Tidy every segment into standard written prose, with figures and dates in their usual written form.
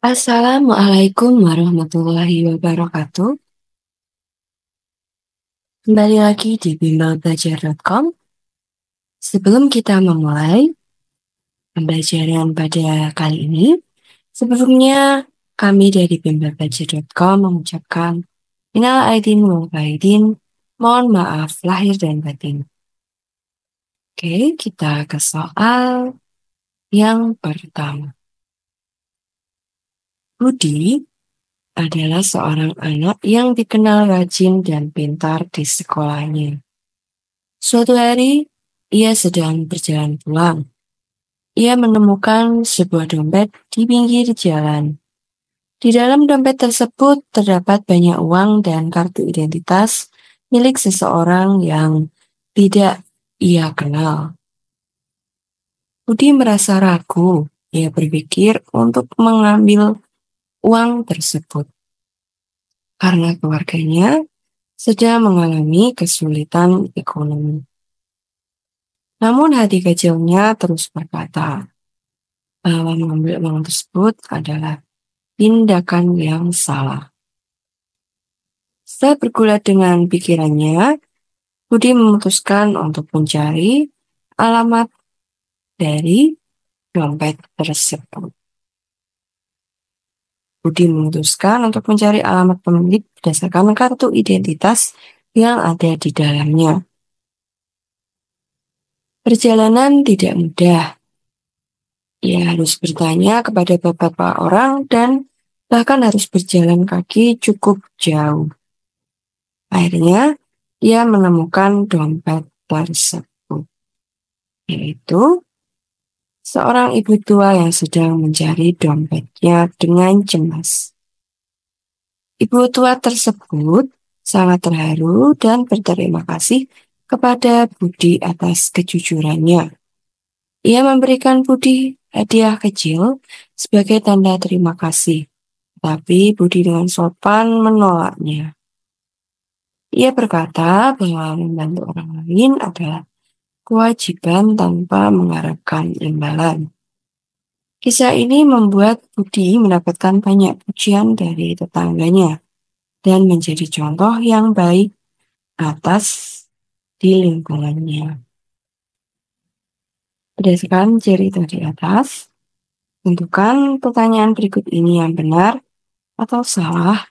Assalamualaikum warahmatullahi wabarakatuh. Kembali lagi di bimbelbelajar.com. Sebelum kita memulai pembelajaran pada kali ini, sebelumnya kami dari bimbelbelajar.com mengucapkan minal aidin wal faizin, mohon maaf lahir dan batin. Oke, kita ke soal yang pertama. Budi adalah seorang anak yang dikenal rajin dan pintar di sekolahnya. Suatu hari, ia sedang berjalan pulang. Ia menemukan sebuah dompet di pinggir jalan. Di dalam dompet tersebut terdapat banyak uang dan kartu identitas milik seseorang yang tidak ia kenal. Budi merasa ragu. Ia berpikir untuk mengambil uang tersebut karena keluarganya sedang mengalami kesulitan ekonomi. Namun hati kecilnya terus berkata bahwa mengambil uang tersebut adalah tindakan yang salah. Setelah bergulat dengan pikirannya, Budi memutuskan untuk mencari alamat dari dompet tersebut. Budi memutuskan untuk mencari alamat pemilik berdasarkan kartu identitas yang ada di dalamnya. Perjalanan tidak mudah. Ia harus bertanya kepada beberapa orang dan bahkan harus berjalan kaki cukup jauh. Akhirnya, ia menemukan dompet tersebut, yaitu seorang ibu tua yang sedang mencari dompetnya dengan cemas. Ibu tua tersebut sangat terharu dan berterima kasih kepada Budi atas kejujurannya. Ia memberikan Budi hadiah kecil sebagai tanda terima kasih, tapi Budi dengan sopan menolaknya. Ia berkata bahwa membantu orang lain adalah kewajiban tanpa mengharapkan imbalan. Kisah ini membuat Budi mendapatkan banyak pujian dari tetangganya dan menjadi contoh yang baik atas di lingkungannya. Berdasarkan cerita di atas, tentukan pertanyaan berikut ini yang benar atau salah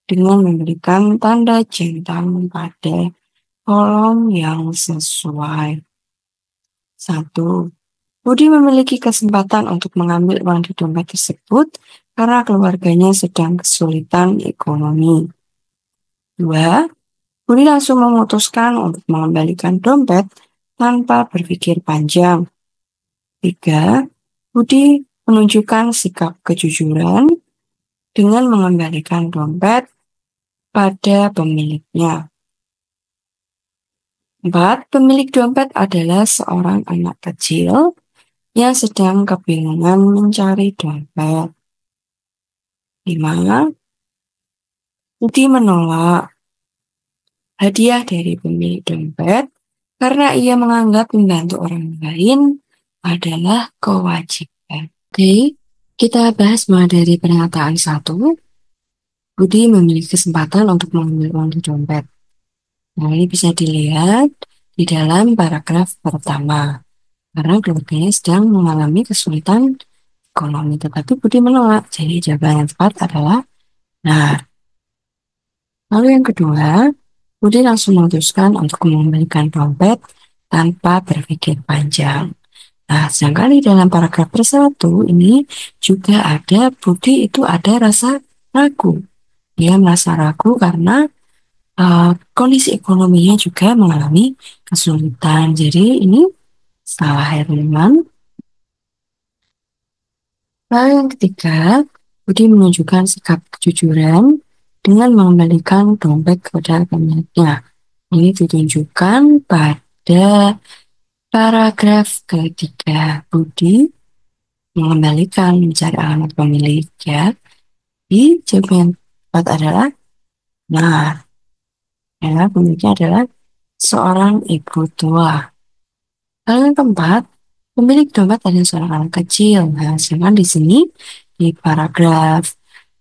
dengan memberikan tanda centang pada kolom yang sesuai. 1. Budi memiliki kesempatan untuk mengambil uang di dompet tersebut karena keluarganya sedang kesulitan ekonomi. 2. Budi langsung memutuskan untuk mengembalikan dompet tanpa berpikir panjang. 3. Budi menunjukkan sikap kejujuran dengan mengembalikan dompet pada pemiliknya. 4. Pemilik dompet adalah seorang anak kecil yang sedang kebingungan mencari dompet. 5. Budi menolak hadiah dari pemilik dompet karena ia menganggap membantu orang lain adalah kewajiban. Oke, kita bahas mulai dari pernyataan 1. Budi memiliki kesempatan untuk mengambil uang di dompet. Nah, ini bisa dilihat di dalam paragraf pertama. Karena keluarganya sedang mengalami kesulitan ekonomi, tetapi Budi menolak. Jadi jawaban yang tepat adalah benar. Lalu yang kedua, Budi langsung memutuskan untuk mengembalikan dompet tanpa berpikir panjang. Nah, sedangkan di dalam paragraf persatu ini juga ada Budi itu ada rasa ragu. Dia merasa ragu karena kondisi ekonominya juga mengalami kesulitan. Jadi ini salah Herman. Lalu yang ketiga, Budi menunjukkan sikap kejujuran dengan mengembalikan dompet kepada pemiliknya. Ini ditunjukkan pada paragraf ketiga. Budi mengembalikan mencari alamat pemilik ya. Di jawaban yang tepat adalah nah, ya, pemiliknya adalah seorang ibu tua. Lalu yang keempat, pemilik dompet adalah seorang anak kecil. Nah, sedangkan di sini di paragraf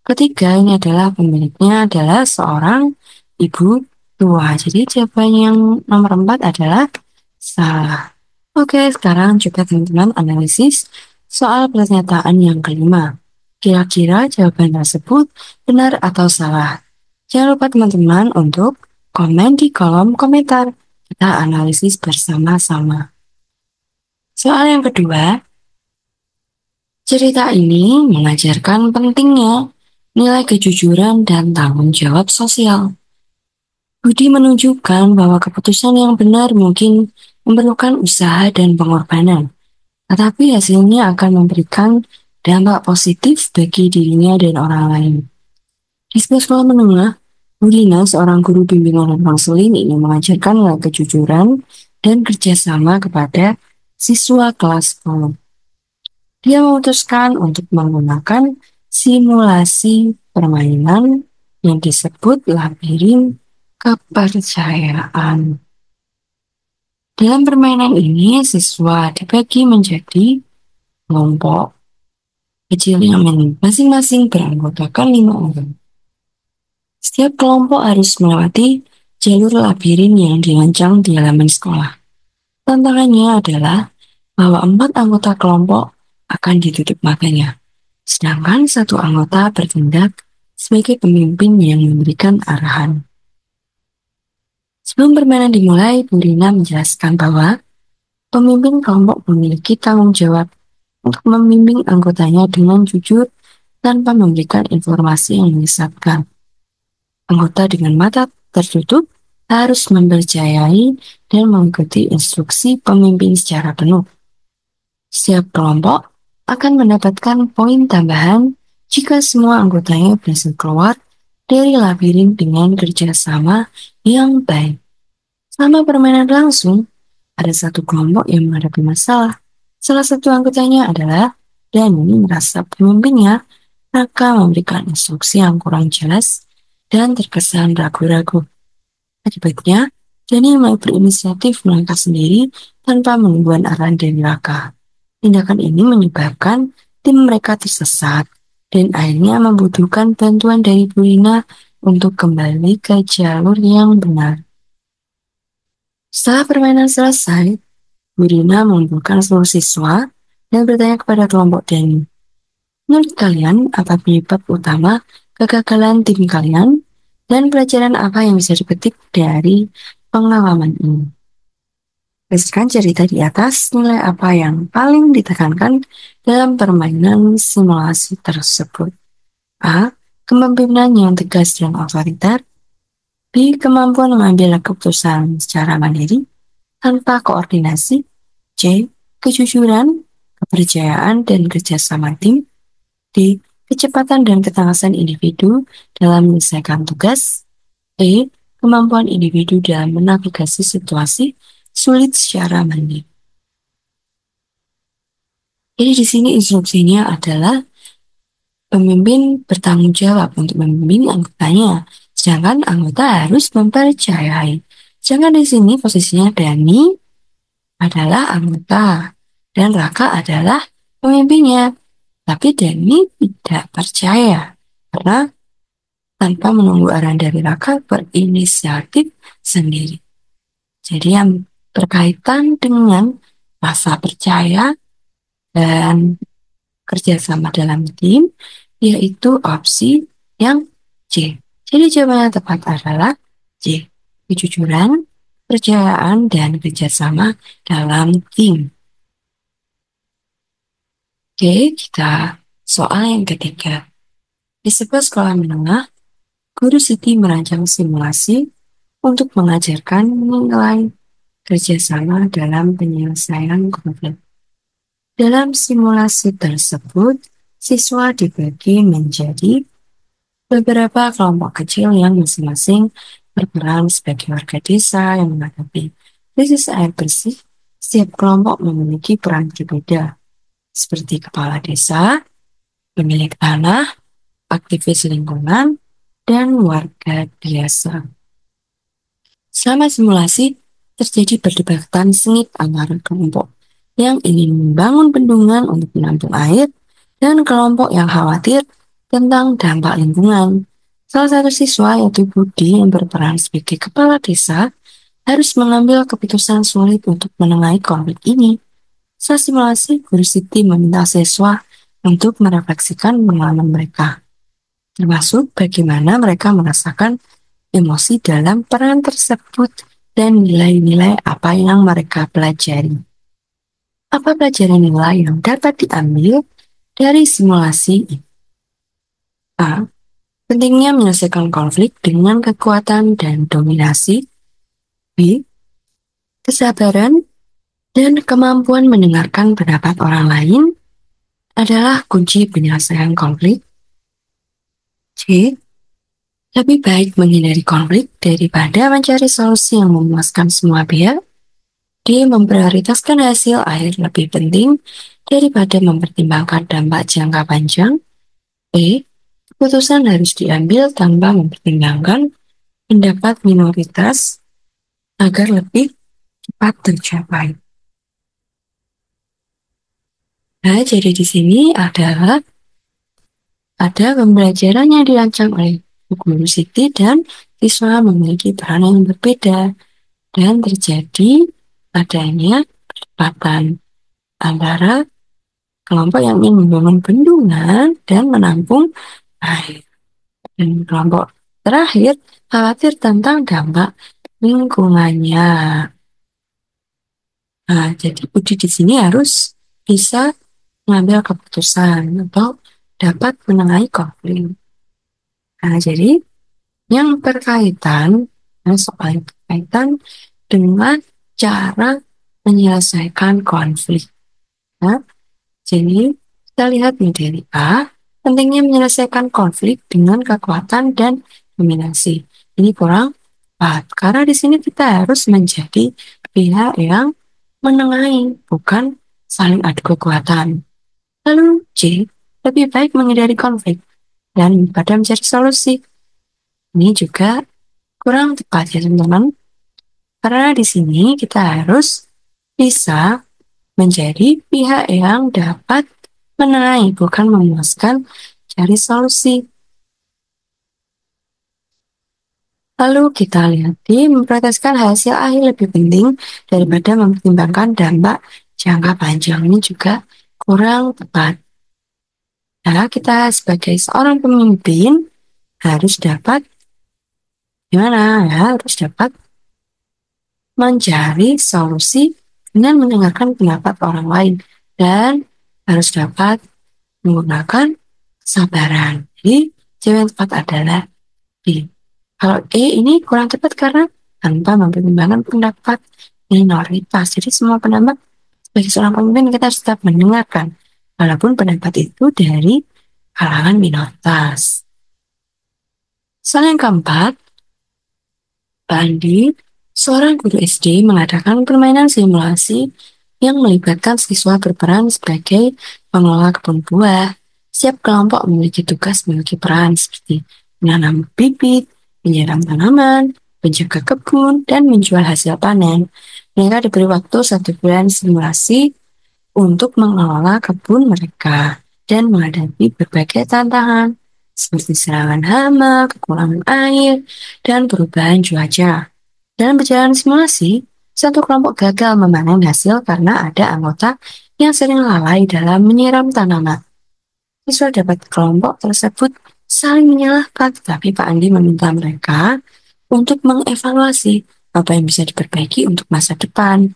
ketiga ini adalah pemiliknya adalah seorang ibu tua. Jadi jawaban yang nomor 4 adalah salah. Oke, sekarang coba teman-teman analisis soal pernyataan yang kelima. Kira-kira jawaban tersebut benar atau salah? Jangan lupa teman-teman untuk komen di kolom komentar. Kita analisis bersama-sama. Soal yang kedua, cerita ini mengajarkan pentingnya nilai kejujuran dan tanggung jawab sosial. Budi menunjukkan bahwa keputusan yang benar mungkin memerlukan usaha dan pengorbanan, tetapi hasilnya akan memberikan dampak positif bagi dirinya dan orang lain. Di sebuah sekolah menengah, Budina, seorang guru bimbingan dan konseling, ini mengajarkan nilai kejujuran dan kerjasama kepada siswa kelas 10. Dia memutuskan untuk menggunakan simulasi permainan yang disebut labirin kepercayaan. Dalam permainan ini, siswa dibagi menjadi kelompok kecil yang masing-masing beranggotakan 5 orang. Setiap kelompok harus melewati jalur labirin yang dirancang di halaman sekolah. Tantangannya adalah bahwa 4 anggota kelompok akan ditutup matanya, sedangkan 1 anggota bertindak sebagai pemimpin yang memberikan arahan. Sebelum permainan dimulai, Bu Rina menjelaskan bahwa pemimpin kelompok memiliki tanggung jawab untuk membimbing anggotanya dengan jujur tanpa memberikan informasi yang menyesatkan. Anggota dengan mata tertutup harus mempercayai dan mengikuti instruksi pemimpin secara penuh. Setiap kelompok akan mendapatkan poin tambahan jika semua anggotanya berhasil keluar dari labirin dengan kerjasama yang baik. Selama permainan langsung, ada 1 kelompok yang menghadapi masalah. Salah satu anggotanya adalah Dani merasa pemimpinnya Raka memberikan instruksi yang kurang jelas dan terkesan ragu-ragu. Akibatnya, Dani mulai berinisiatif melangkah sendiri tanpa menunggu arahan dari Raka. Tindakan ini menyebabkan tim mereka tersesat dan akhirnya membutuhkan bantuan dari Bu Rina untuk kembali ke jalur yang benar. Setelah permainan selesai, Bu Rina mengumpulkan seluruh siswa dan bertanya kepada kelompok Dani, menurut kalian apa penyebab utama kegagalan tim kalian dan pelajaran apa yang bisa dipetik dari pengalaman ini? Berdasarkan cerita di atas, nilai apa yang paling ditekankan dalam permainan simulasi tersebut? A. Kepemimpinan yang tegas dan otoriter. B. Kemampuan mengambil keputusan secara mandiri tanpa koordinasi. C. Kejujuran, kepercayaan, dan kerjasama tim. D. Kecepatan dan ketangkasan individu dalam menyelesaikan tugas. E. Kemampuan individu dalam menavigasi situasi sulit secara mandiri. Jadi di sini instruksinya adalah pemimpin bertanggung jawab untuk membimbing anggotanya, sedangkan anggota harus mempercayai. Sedangkan di sini posisinya Dani adalah anggota dan Raka adalah pemimpinnya. Tapi Dani tidak percaya karena tanpa menunggu arahan dari Raka berinisiatif sendiri. Jadi yang berkaitan dengan rasa percaya dan kerjasama dalam tim yaitu opsi yang C. Jadi jawaban yang tepat adalah C. Kejujuran, kepercayaan, dan kerjasama dalam tim. Oke, kita soal yang ketiga. Di sebuah sekolah menengah, Guru Siti merancang simulasi untuk mengajarkan nilai kerjasama dalam penyelesaian konflik. Dalam simulasi tersebut, siswa dibagi menjadi beberapa kelompok kecil yang masing-masing berperan sebagai warga desa yang menghadapi krisis air bersih. Setiap kelompok memiliki peran berbeda, seperti kepala desa, pemilik tanah, aktivis lingkungan, dan warga biasa. Selama simulasi, terjadi perdebatan sengit antara kelompok yang ingin membangun bendungan untuk menampung air dan kelompok yang khawatir tentang dampak lingkungan. Salah satu siswa, yaitu Budi, yang berperan sebagai kepala desa, harus mengambil keputusan sulit untuk menengahi konflik ini. Saat simulasi, Guru Siti meminta siswa untuk merefleksikan pengalaman mereka, termasuk bagaimana mereka merasakan emosi dalam peran tersebut dan nilai-nilai apa yang mereka pelajari. Apa pelajaran nilai yang dapat diambil dari simulasi ini? A. Pentingnya menyelesaikan konflik dengan kekuatan dan dominasi. B. Kesabaran dan kemampuan mendengarkan pendapat orang lain adalah kunci penyelesaian konflik. C. Lebih baik menghindari konflik daripada mencari solusi yang memuaskan semua pihak. D. Memprioritaskan hasil akhir lebih penting daripada mempertimbangkan dampak jangka panjang. E. Keputusan harus diambil tanpa mempertimbangkan pendapat minoritas agar lebih cepat tercapai. Nah, jadi di sini ada pembelajaran yang dirancang oleh Guru Siti dan siswa memiliki peran yang berbeda dan terjadi adanya perdebatan antara kelompok yang ingin membangun bendungan dan menampung air, dan kelompok terakhir khawatir tentang dampak lingkungannya. Nah, jadi Budi di sini harus bisa mengambil keputusan atau dapat menengahi konflik. Nah, jadi yang berkaitan, soal yang berkaitan dengan cara menyelesaikan konflik. Nah, jadi kita lihat nih dari A, pentingnya menyelesaikan konflik dengan kekuatan dan dominasi. Ini kurang tepat, karena di sini kita harus menjadi pihak yang menengahi, bukan saling adu kekuatan. Lalu C, lebih baik menghindari konflik dan pada mencari solusi. Ini juga kurang tepat ya teman-teman, karena di sini kita harus bisa menjadi pihak yang dapat menengahi, bukan memuaskan cari solusi. Lalu kita lihat di memprioritaskan hasil akhir lebih penting daripada mempertimbangkan dampak jangka panjang. Ini juga kurang tepat. Nah, kita sebagai seorang pemimpin harus dapat harus dapat mencari solusi dengan mendengarkan pendapat orang lain dan harus dapat menggunakan kesabaran. Jadi, jawaban yang tepat adalah B. Kalau E ini kurang tepat karena tanpa mempertimbangkan pendapat minoritas. Jadi semua pendapat sebagai seorang pemimpin kita harus tetap mendengarkan, walaupun pendapat itu dari kalangan minoritas. Soal yang keempat, Pak Andi, seorang guru SD mengadakan permainan simulasi yang melibatkan siswa berperan sebagai pengelola kebun buah. Setiap kelompok memiliki tugas memiliki peran seperti menanam bibit, menyiram tanaman, menjaga kebun, dan menjual hasil panen. Mereka diberi waktu 1 bulan simulasi untuk mengelola kebun mereka dan menghadapi berbagai tantangan seperti serangan hama, kekurangan air, dan perubahan cuaca. Dalam perjalanan simulasi, satu kelompok gagal memanen hasil karena ada anggota yang sering lalai dalam menyiram tanaman. Siswa dapat kelompok tersebut saling menyalahkan, tetapi Pak Andi meminta mereka untuk mengevaluasi apa yang bisa diperbaiki untuk masa depan.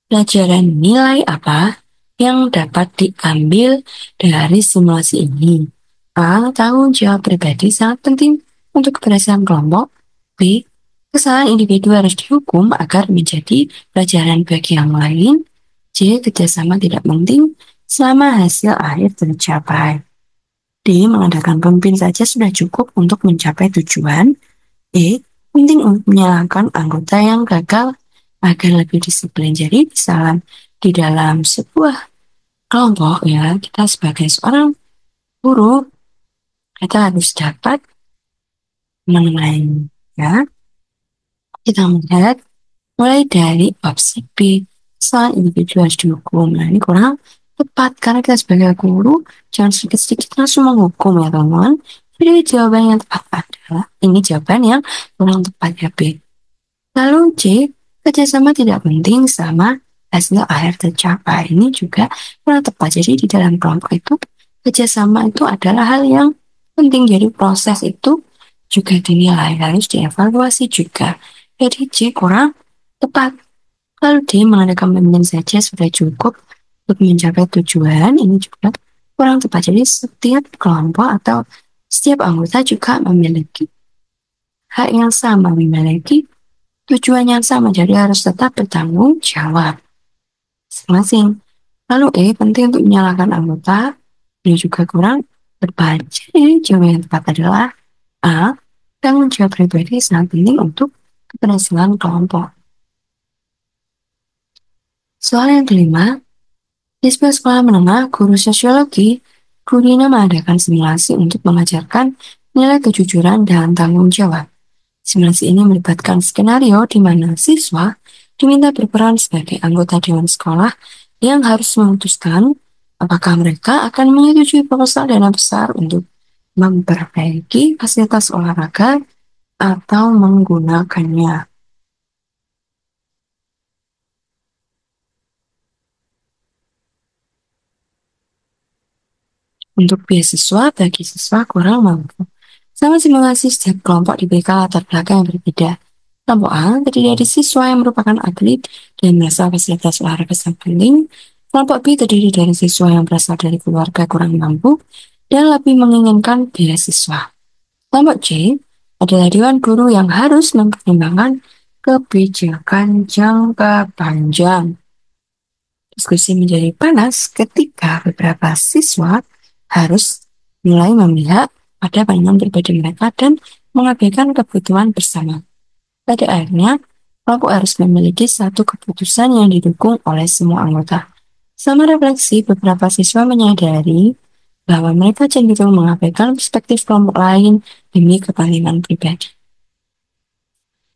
Pelajaran nilai apa yang dapat diambil dari simulasi ini? A. Tanggung jawab pribadi sangat penting untuk keberhasilan kelompok. B. Kesalahan individu harus dihukum agar menjadi pelajaran bagi yang lain. C. Kerjasama tidak penting selama hasil akhir tercapai. D. Mengandalkan pemimpin saja sudah cukup untuk mencapai tujuan. E. Penting untuk menyalahkan anggota yang gagal agar lebih disiplin. Jadi di dalam sebuah kelompok ya, kita sebagai seorang guru kita harus dapat menengahi ya. Kita melihat mulai dari opsi B, kesalahan individu harus dihukum. Nah, ini kurang tepat, karena kita sebagai guru jangan sedikit-sedikit langsung menghukum ya teman-teman. Jadi jawaban yang tepat adalah, ini jawaban yang kurang tepat ya B. Lalu C, kerjasama tidak penting sama hasil akhir tercapai. Ini juga kurang tepat. Jadi di dalam kelompok itu, kerjasama itu adalah hal yang penting. Jadi proses itu juga dinilai, harus dievaluasi juga. Jadi C kurang tepat. Lalu D, mengadakan pemimpin saja sudah cukup untuk mencapai tujuan. Ini juga kurang tepat. Jadi setiap kelompok atau setiap anggota juga memiliki hak yang sama, memiliki tujuan yang sama, jadi harus tetap bertanggung jawab masing-masing. Lalu penting untuk menyalahkan anggota, ini juga kurang tepat. Jadi jawaban yang tepat adalah A, tanggung jawab pribadi sangat penting untuk keberhasilan kelompok. Soal yang kelima, di sebuah sekolah menengah, guru sosiologi, gurunya mengadakan simulasi untuk mengajarkan nilai kejujuran dan tanggung jawab. Simulasi ini melibatkan skenario di mana siswa diminta berperan sebagai anggota dewan sekolah yang harus memutuskan apakah mereka akan menyetujui proposal dana besar untuk memperbaiki fasilitas olahraga atau menggunakannya. Untuk beasiswa bagi siswa kurang mampu. Sama simulasi, setiap kelompok diberikan latar belakang yang berbeda. Kelompok A terdiri dari siswa yang merupakan atlet dan merasa fasilitas olahraga sangat penting. Kelompok B terdiri dari siswa yang berasal dari keluarga kurang mampu dan lebih menginginkan beasiswa. Kelompok C adalah dewan guru yang harus mempertimbangkan kebijakan jangka panjang. Diskusi menjadi panas ketika beberapa siswa harus mulai memihak pada pandangan pribadi mereka dan mengabaikan kebutuhan bersama. Pada akhirnya, kelompok harus memiliki satu keputusan yang didukung oleh semua anggota. Sama refleksi, beberapa siswa menyadari bahwa mereka cenderung mengabaikan perspektif kelompok lain demi kepentingan pribadi.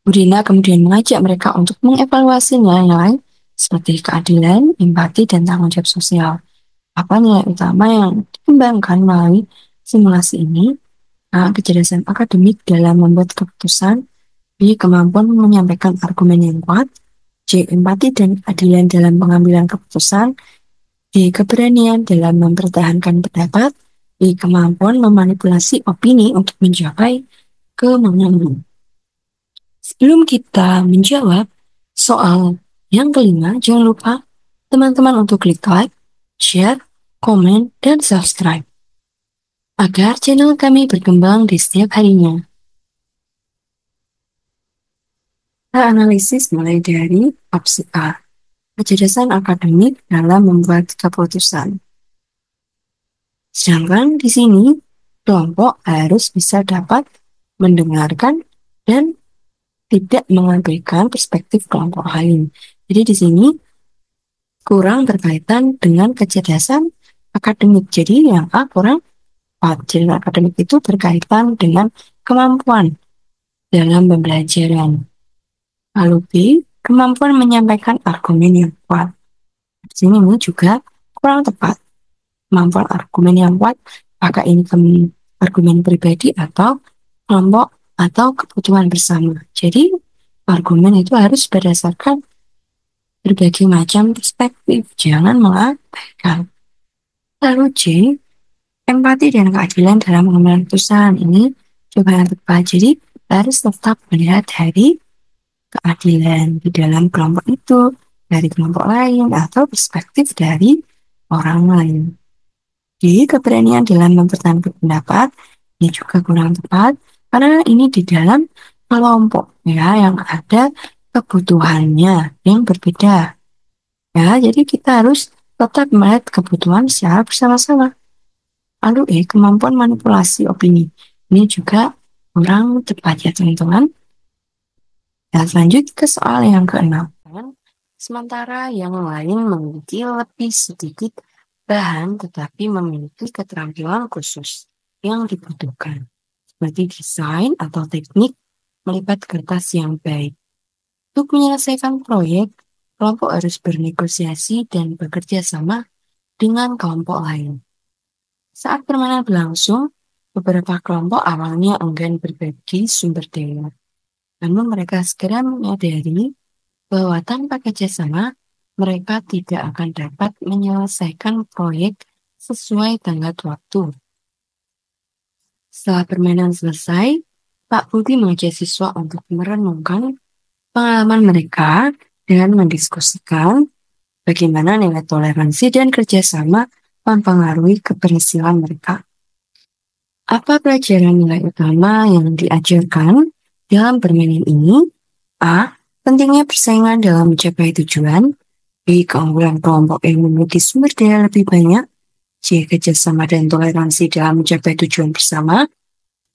Budina kemudian mengajak mereka untuk mengevaluasi nilai-nilai seperti keadilan, empati, dan tanggung jawab sosial. Apa nilai utama yang dikembangkan melalui simulasi ini? Kecerdasan akademik dalam membuat keputusan, B, kemampuan menyampaikan argumen yang kuat, C, empati dan keadilan dalam pengambilan keputusan, D, keberanian dalam mempertahankan pendapat, E, kemampuan memanipulasi opini untuk mencapai kemenangan. Sebelum kita menjawab soal yang kelima, jangan lupa teman-teman untuk klik like, share, komen, dan subscribe agar channel kami berkembang di setiap harinya. Kita analisis mulai dari opsi A, kecerdasan akademik dalam membuat keputusan. Sedangkan di sini, kelompok harus bisa dapat mendengarkan dan tidak mengabaikan perspektif kelompok lain. Jadi di sini kurang berkaitan dengan kecerdasan akademik. Jadi yang A kurang tepat. Kecerdasan akademik itu berkaitan dengan kemampuan dalam pembelajaran. Lalu B, kemampuan menyampaikan argumen yang kuat. Di sini ini juga kurang tepat. Kemampuan argumen yang kuat, apakah ini argumen pribadi atau kelompok atau kebutuhan bersama. Jadi argumen itu harus berdasarkan berbagai macam perspektif, jangan mengabaikan. Lalu C, empati dan keadilan dalam mengambil keputusan. Ini coba yang tepat. Jadi harus tetap melihat dari keadilan di dalam kelompok itu, dari kelompok lain, atau perspektif dari orang lain. Di keberanian dalam mempertahankan pendapat, ini juga kurang tepat, karena ini di dalam kelompok ya, yang ada kebutuhannya yang berbeda. Ya, jadi kita harus tetap melihat kebutuhan secara bersama-sama. Lalu kemampuan manipulasi opini. Ini juga kurang tepat ya teman-teman. Dan lanjut ke soal yang keenam. Sementara yang lain memiliki lebih sedikit bahan tetapi memiliki keterampilan khusus yang dibutuhkan. Seperti desain atau teknik melipat kertas yang baik. Untuk menyelesaikan proyek, kelompok harus bernegosiasi dan bekerja sama dengan kelompok lain. Saat permainan berlangsung, beberapa kelompok awalnya enggan berbagi sumber daya. Namun mereka segera menyadari bahwa tanpa kerjasama, mereka tidak akan dapat menyelesaikan proyek sesuai tenggat waktu. Setelah permainan selesai, Pak Budi mengajak siswa untuk merenungkan pengalaman mereka dan mendiskusikan bagaimana nilai toleransi dan kerjasama mempengaruhi keberhasilan mereka. Apa pelajaran nilai utama yang diajarkan dalam permainan ini? A. Pentingnya persaingan dalam mencapai tujuan. B. Keunggulan kelompok yang memiliki sumber daya lebih banyak. C. Kerjasama dan toleransi dalam mencapai tujuan bersama.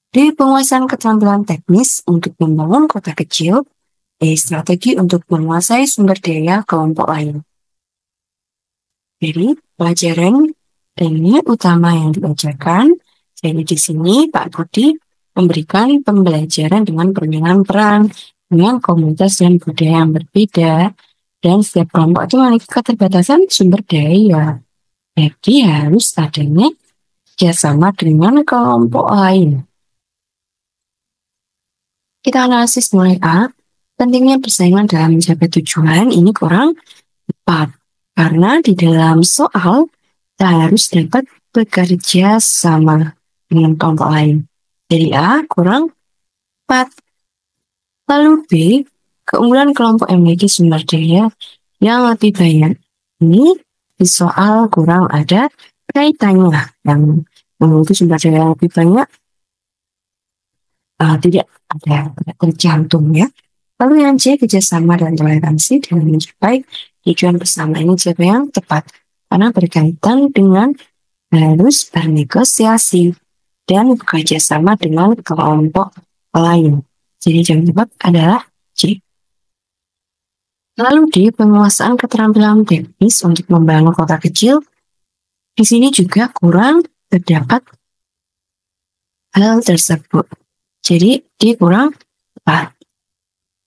D. Penguasaan keterampilan teknis untuk membangun kota kecil. E. Strategi untuk menguasai sumber daya kelompok lain. Jadi, pelajaran ini utama yang diajarkan. Jadi di sini Pak Budi memberikan pembelajaran dengan permainan peran dengan komunitas dan budaya yang berbeda. Dan setiap kelompok itu memiliki keterbatasan sumber daya. Jadi harus adanya kerjasama dengan kelompok lain. Kita analisis mulai A. Pentingnya persaingan dalam mencapai tujuan ini kurang tepat. Karena di dalam soal kita harus dapat bekerja sama dengan kelompok lain. Jadi A kurang tepat. Lalu B. Keunggulan kelompok yang memiliki sumber daya yang lebih banyak. Ini di soal kurang ada kaitannya. Yang memiliki sumber daya yang lebih banyak tidak tercantum ya. Lalu yang C, kerjasama dan toleransi dalam mencapai tujuan bersama ini siapa yang tepat karena berkaitan dengan harus bernegosiasi dan bekerja sama dengan kelompok lain. Jadi yang tepat adalah C. Lalu D, penguasaan keterampilan teknis untuk membangun kota kecil. Di sini juga kurang terdapat hal tersebut. Jadi D kurang tepat.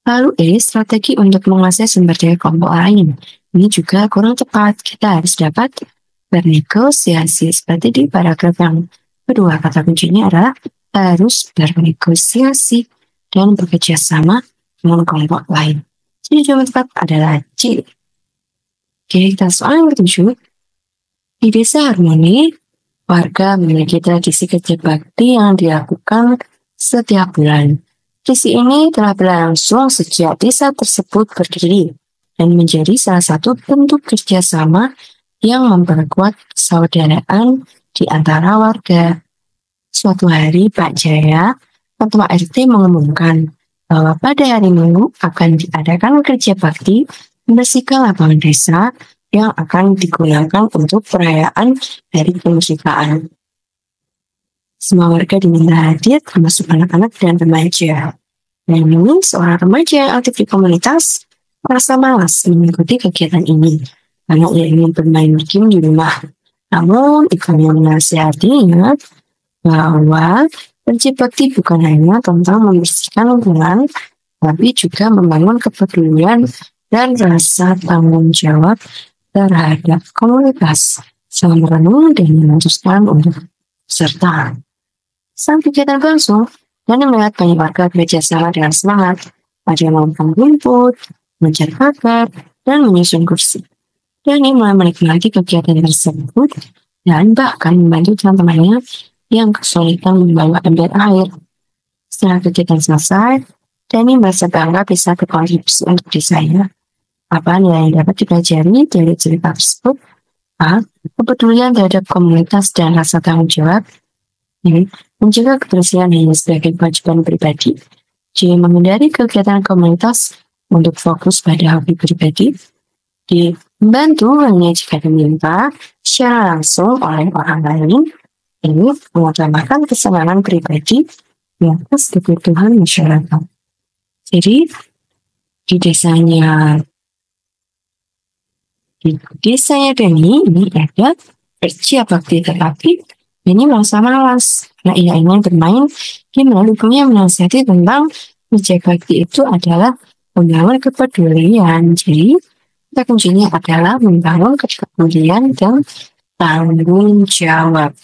Lalu E, strategi untuk menguasai sumber daya kelompok lain. Ini juga kurang tepat. Kita harus dapat bernegosiasi. Seperti di paragraf yang kedua, kata kuncinya adalah harus bernegosiasi dan bekerja sama dengan kelompok lain. Jadi jawaban tepat adalah C. Oke, kita soal yang ketujuh. Di Desa Harmoni, warga memiliki tradisi kerja bakti yang dilakukan setiap bulan. Tradisi ini telah berlangsung sejak desa tersebut berdiri dan menjadi salah satu bentuk kerjasama yang memperkuat persaudaraan di antara warga. Suatu hari Pak Jaya, Ketua RT mengumumkan bahwa pada hari Minggu akan diadakan kerja bakti membersihkan lapangan desa yang akan digunakan untuk perayaan Hari Kemerdekaan. Semua warga diminta hadir, termasuk anak-anak dan remaja. Dan ini seorang remaja yang aktif di komunitas merasa malas mengikuti kegiatan ini karena ia ingin bermain game di rumah. Namun, ibunya menasihatinya bahwa kerja bakti bukan hanya tentang membersihkan lingkungan, tapi juga membangun kepedulian dan rasa tanggung jawab terhadap komunitas. Selama merenung dan memutuskan untuk serta. Saat kegiatan berlangsung, dan melihat banyak warga bekerja sama dengan semangat. Ada yang memotong rumput, mencari pagar, dan menyusun kursi. Dan ini mulai menikmati kegiatan tersebut dan bahkan membantu teman-temannya yang kesulitan membawa ember air. Setelah kegiatan selesai, Dani merasa bangga bisa berkontribusi untuk desanya. Apa nilai yang dapat dipelajari dari cerita tersebut? A. Kepedulian terhadap komunitas dan rasa tanggung jawab. B. Menjaga kebersihan hanya sebagai kewajiban pribadi. C. Menghindari kegiatan komunitas untuk fokus pada hobi pribadi. D. Membantu hanya jika diminta secara langsung oleh orang lain. Ini mengutamakan kesenangan pribadi di atas kebutuhan masyarakat. Jadi di desanya Dani ini ada kerja bakti, tetapi Dani merasa malas karena ia ingin bermain game. Lalu ibunya menasihati tentang kerja bakti itu adalah membangun kepedulian. Jadi kata kuncinya adalah membangun kepedulian dan tanggung jawab.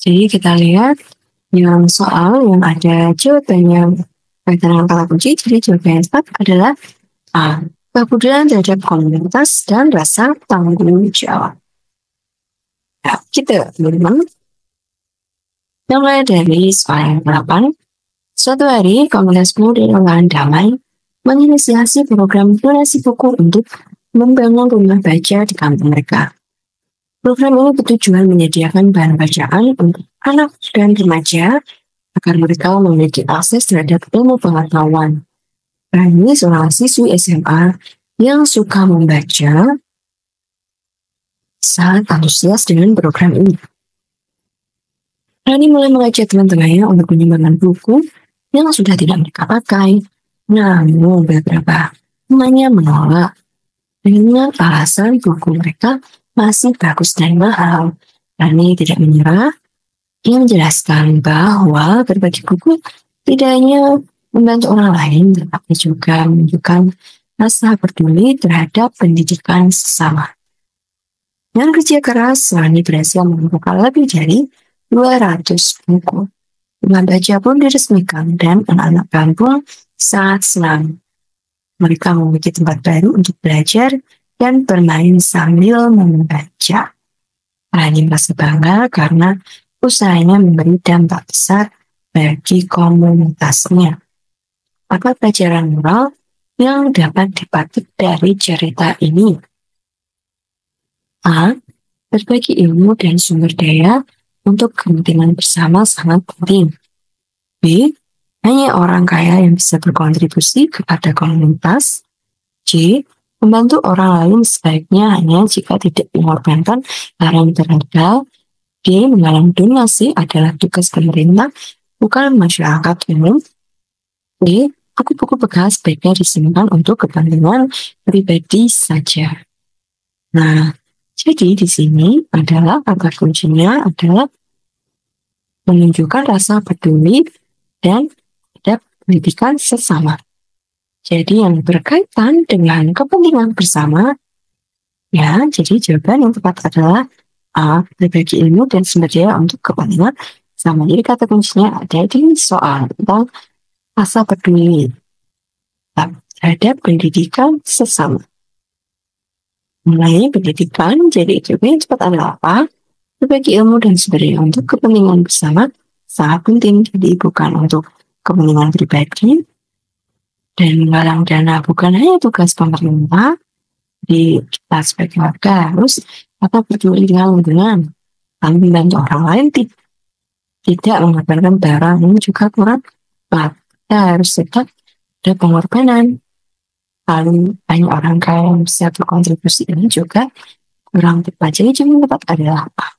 Jadi kita lihat yang soal yang ada jawabannya berkaitan dengan kata kunci. Jadi jawaban yang tepat adalah A. Kepedulian terhadap komunitas dan rasa tanggung jawab. Nah, kita teman-teman. Yang mulai dari soal yang 8. Suatu hari, komunitas pemuda Relawan Damai menginisiasi program donasi buku untuk membangun rumah baca di kampung mereka. Program ini bertujuan menyediakan bahan bacaan untuk anak dan remaja agar mereka memiliki akses terhadap ilmu pengetahuan. Rani, seorang siswi SMA yang suka membaca, sangat antusias dengan program ini. Rani mulai mengajak teman-temannya untuk menyumbangkan buku yang sudah tidak mereka pakai. Namun beberapa temannya menolak dengan alasan buku mereka masih bagus dan mahal. Rani tidak menyerah. Ia menjelaskan bahwa berbagi buku tidak hanya membantu orang lain, tetapi juga menunjukkan rasa peduli terhadap pendidikan sesama. Dengan kerja keras, Rani berhasil mengumpulkan lebih dari 200 buku. Rumah baca pun diresmikan dan anak-anak kampung sangat senang. Mereka memiliki tempat baru untuk belajar dan bermain sambil membaca. Rani merasa bangga karena usahanya memberi dampak besar bagi komunitasnya. Apa pelajaran moral yang dapat dipetik dari cerita ini? A. Berbagi ilmu dan sumber daya untuk kepentingan bersama sangat penting. B. Hanya orang kaya yang bisa berkontribusi kepada komunitas. C. Membantu orang lain sebaiknya hanya jika tidak mengorbankan barang berharga. D. Menggalang donasi adalah tugas pemerintah, bukan masyarakat umum. D. Buku-buku bekas sebaiknya disimpan untuk kepentingan pribadi saja. Nah, jadi di sini adalah kata kuncinya adalah menunjukkan rasa peduli dan terhadap pendidikan sesama. Jadi yang berkaitan dengan kepentingan bersama, ya, jadi jawaban yang tepat adalah A. Berbagi ilmu dan sumber daya untuk kepentingan sama. Jadi kata kuncinya ada di soal tentang rasa peduli terhadap pendidikan sesama. Mulai pendidikan, jadi jawaban yang tepat adalah apa? Berbagi ilmu dan sumber daya untuk kepentingan bersama sangat penting. Jadi bukan untuk kepentingan pribadi. Dan menggalang dana bukan hanya tugas pemerintah, di kita sebagai warga harus peduli dengan lingkungan, lalu membantu orang lain, tidak mengorbankan barang ini juga kurang tepat. Kita harus tetap ada pengorbanan. Lalu banyak orang kaya yang bisa berkontribusi ini juga kurang tepat. Jadi jawaban tepat adalah apa?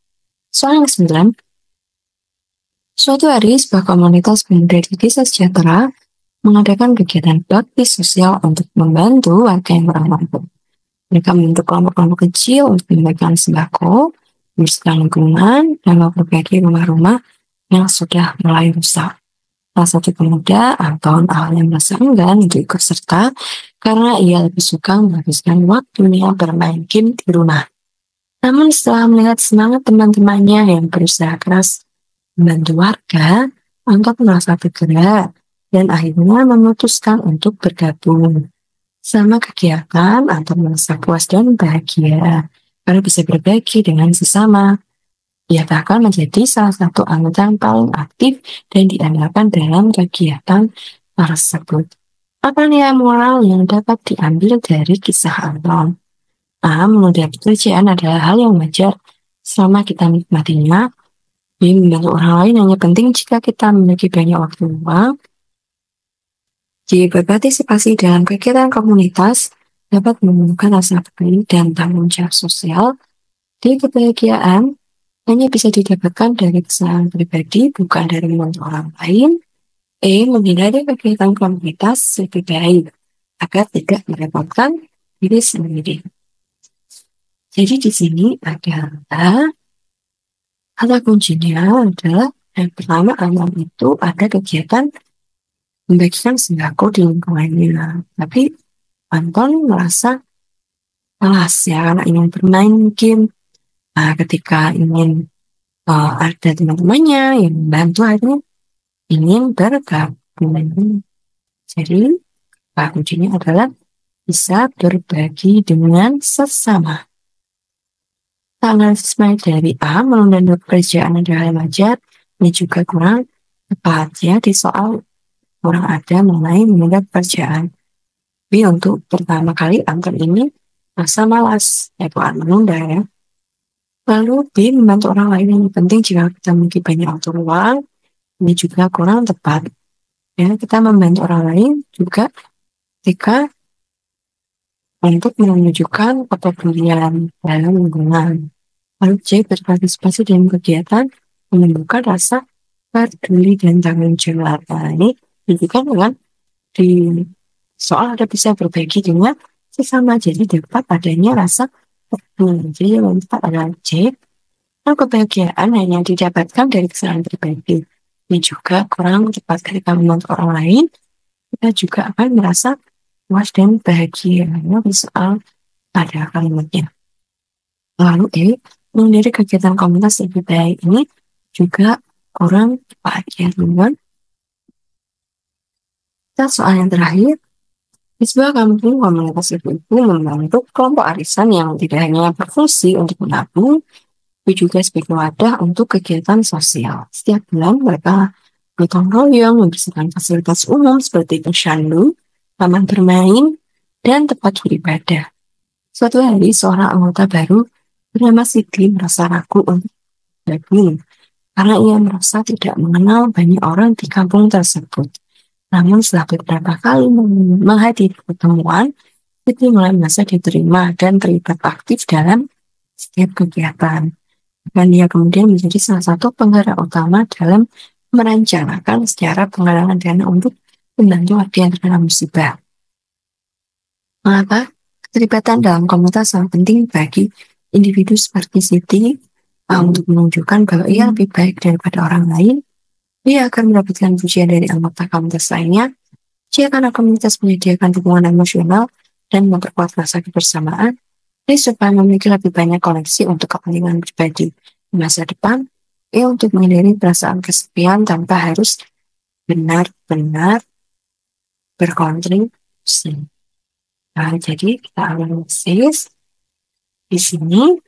Soal yang 9. Suatu hari sebuah komunitas pemuda di desa sejahtera mengadakan kegiatan bakti sosial untuk membantu warga yang kurang mampu. Mereka membentuk kelompok-kelompok kecil untuk membagikan sembako, membersihkan lingkungan, dan memperbaiki rumah-rumah yang sudah mulai rusak. Salah satu pemuda, Anton, awalnya merasa enggan untuk ikut serta karena ia lebih suka menghabiskan waktunya bermain game di rumah. Namun setelah melihat semangat teman-temannya yang berusaha keras membantu warga, Anton merasa bergerak dan akhirnya memutuskan untuk bergabung. Sama kegiatan, Anton merasa puas dan bahagia karena bisa berbagi dengan sesama. Ia bahkan menjadi salah satu anggota yang paling aktif dan diandalkan dalam kegiatan tersebut. Apa nilai moral yang dapat diambil dari kisah Anton? A. Menunda pekerjaan adalah hal yang wajar selama kita menikmatinya. B. Membantu orang lain hanya penting jika kita memiliki banyak waktu luang. C. Berpartisipasi dalam kegiatan komunitas dapat menemukan rasa peduli dan tanggung jawab sosial. D. Kebahagiaan hanya bisa didapatkan dari kesalahan pribadi, bukan dari membantu orang lain. E. Menghindari kegiatan komunitas lebih baik agar tidak merepotkan diri sendiri. Jadi di sini adalah kata kuncinya adalah yang pertama, Anton itu ada kegiatan membagikan sembako di lingkungannya. Tapi Anton merasa malas ya karena ingin bermain game. Nah, ketika ingin ada teman-temannya yang membantu, akhirnya ingin bergabung. Jadi, kuncinya adalah bisa berbagi dengan sesama. Analisis dari A menunda pekerjaan adalah hal yang wajar. Ini juga kurang tepat ya di soal kurang ada mengenai menunda pekerjaan. Tapi untuk pertama kali angka ini rasa malas, ya bukan menunda ya. Lalu B membantu orang lain yang penting jika kita memiliki banyak waktu luang. Ini juga kurang tepat. Ya, kita membantu orang lain juga ketika untuk menunjukkan kepedulian dalam lingkungan. Lalu C berpartisipasi dalam kegiatan menumbuhkan rasa peduli dan tanggung jawab. Nah, ini juga dengan di soal ada bisa berbagi dengan sesama, jadi dapat adanya rasa peduli. Jadi yang tepat adalah C. Lalu kebahagiaan hanya didapatkan dari kesalahan pribadi. Ini juga kurang tepat ketika membantu orang lain. Kita juga akan merasa puas dan bahagia. Ini soal pada kalimatnya. Lalu menghindari kegiatan komunitas lebih baik ini juga kurang tepat ya teman-teman. Kita soal yang terakhir, di sebuah kampung komunitas ibu-ibu membentuk kelompok arisan yang tidak hanya berfungsi untuk menabung, tapi juga sebagai wadah untuk kegiatan sosial. Setiap bulan mereka gotong royong membersihkan fasilitas umum seperti posyandu, taman bermain, dan tempat beribadah. Suatu hari seorang anggota baru bernama Siti merasa ragu untuk bergabung karena ia merasa tidak mengenal banyak orang di kampung tersebut. Namun setelah beberapa kali menghadiri pertemuan, Siti mulai merasa diterima dan terlibat aktif dalam setiap kegiatan. Dan dia kemudian menjadi salah satu penggerak utama dalam merencanakan secara penggalangan dana untuk membantu warga yang terkena musibah. Mengapa? Keterlibatan dalam komunitas sangat penting bagi individu seperti Siti untuk menunjukkan bahwa ia lebih baik daripada orang lain. Ia akan mendapatkan pujian dari anggota komunitas lainnya jika komunitas menyediakan dukungan emosional dan memperkuat rasa kebersamaan, jadi supaya memiliki lebih banyak koneksi untuk kepentingan pribadi di masa depan, untuk menghindari perasaan kesepian tanpa harus benar-benar berkontribusi. Nah, jadi kita analisis di sini.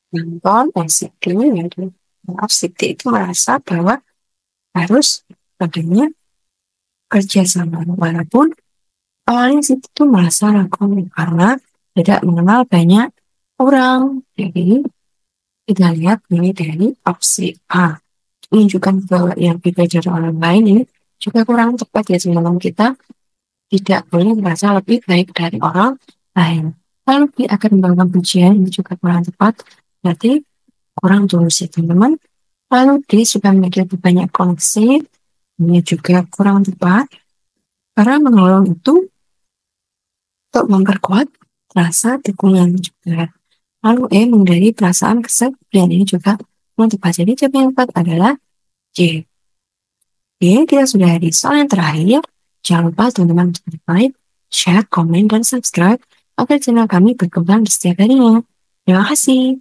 Nonton Siti itu merasa bahwa harus adanya kerjasama, walaupun awalnya Siti itu merasa ragu karena tidak mengenal banyak orang. Jadi kita lihat ini dari opsi A, menunjukkan bahwa yang berbeda dari orang lain ini juga kurang tepat ya teman-teman. Kita tidak boleh merasa lebih baik dari orang lain. Lalu dia akan membanggakan pujian, ini juga kurang tepat, berarti kurang tulus ya teman-teman. Lalu dia juga memiliki lebih banyak koneksi, ini juga kurang tepat, karena menolong itu untuk memperkuat rasa dukungan juga. Lalu menghindari perasaan kesepian, ini juga kurang tepat. Jadi jawaban yang tepat adalah C. Oke, kita sudah di soal yang terakhir. Jangan lupa teman-teman untuk like, share, komen, dan subscribe agar channel kami berkembang di setiap harinya. Terima kasih.